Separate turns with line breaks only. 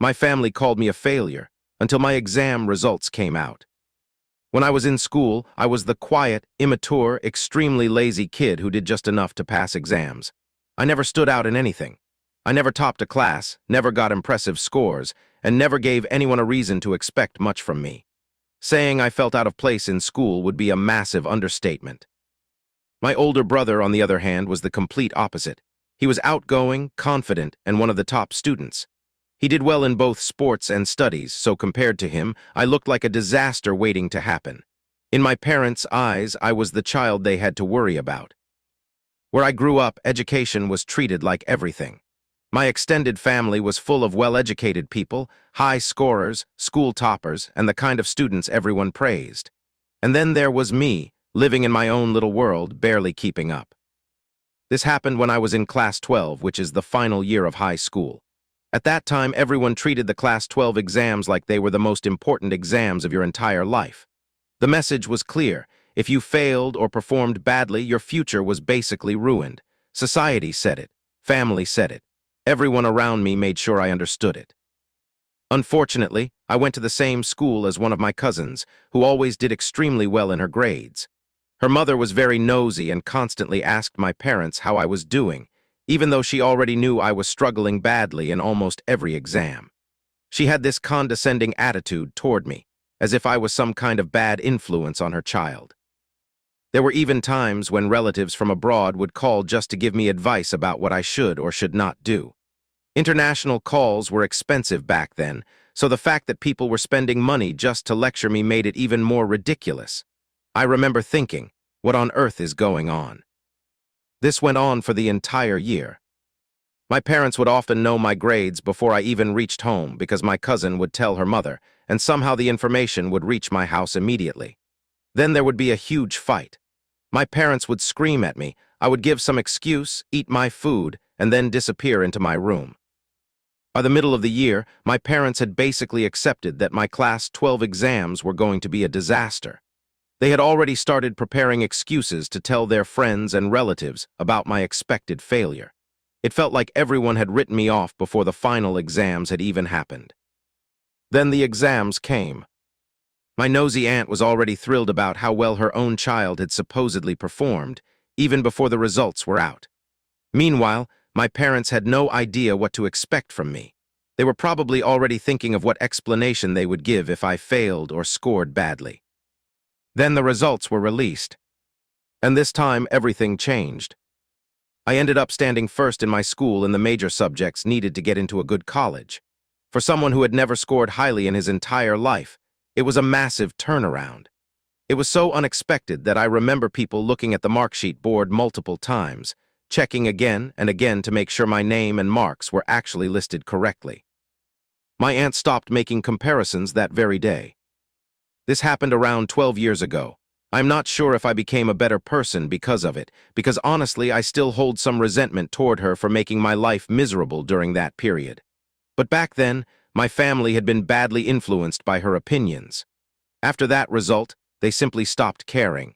My family called me a failure until my exam results came out. When I was in school, I was the quiet, immature, extremely lazy kid who did just enough to pass exams. I never stood out in anything. I never topped a class, never got impressive scores, and never gave anyone a reason to expect much from me. Saying I felt out of place in school would be a massive understatement. My older brother, on the other hand, was the complete opposite. He was outgoing, confident, and one of the top students. He did well in both sports and studies, so compared to him, I looked like a disaster waiting to happen. In my parents' eyes, I was the child they had to worry about. Where I grew up, education was treated like everything. My extended family was full of well-educated people, high scorers, school toppers, and the kind of students everyone praised. And then there was me, living in my own little world, barely keeping up. This happened when I was in Class 12, which is the final year of high school. At that time, everyone treated the Class 12 exams like they were the most important exams of your entire life. The message was clear. If you failed or performed badly, your future was basically ruined. Society said it. Family said it. Everyone around me made sure I understood it. Unfortunately, I went to the same school as one of my cousins, who always did extremely well in her grades. Her mother was very nosy and constantly asked my parents how I was doing, even though she already knew I was struggling badly in almost every exam. She had this condescending attitude toward me, as if I was some kind of bad influence on her child. There were even times when relatives from abroad would call just to give me advice about what I should or should not do. International calls were expensive back then, so the fact that people were spending money just to lecture me made it even more ridiculous. I remember thinking, what on earth is going on? This went on for the entire year. My parents would often know my grades before I even reached home because my cousin would tell her mother, and somehow the information would reach my house immediately. Then there would be a huge fight. My parents would scream at me, I would give some excuse, eat my food, and then disappear into my room. By the middle of the year, my parents had basically accepted that my Class 12 exams were going to be a disaster. They had already started preparing excuses to tell their friends and relatives about my expected failure. It felt like everyone had written me off before the final exams had even happened. Then the exams came. My nosy aunt was already thrilled about how well her own child had supposedly performed, even before the results were out. Meanwhile, my parents had no idea what to expect from me. They were probably already thinking of what explanation they would give if I failed or scored badly. Then the results were released. And this time, everything changed. I ended up standing first in my school in the major subjects needed to get into a good college. For someone who had never scored highly in his entire life, it was a massive turnaround. It was so unexpected that I remember people looking at the marksheet board multiple times, checking again and again to make sure my name and marks were actually listed correctly. My aunt stopped making comparisons that very day. This happened around 12 years ago. I'm not sure if I became a better person because of it, because honestly I still hold some resentment toward her for making my life miserable during that period. But back then, my family had been badly influenced by her opinions. After that result, they simply stopped caring.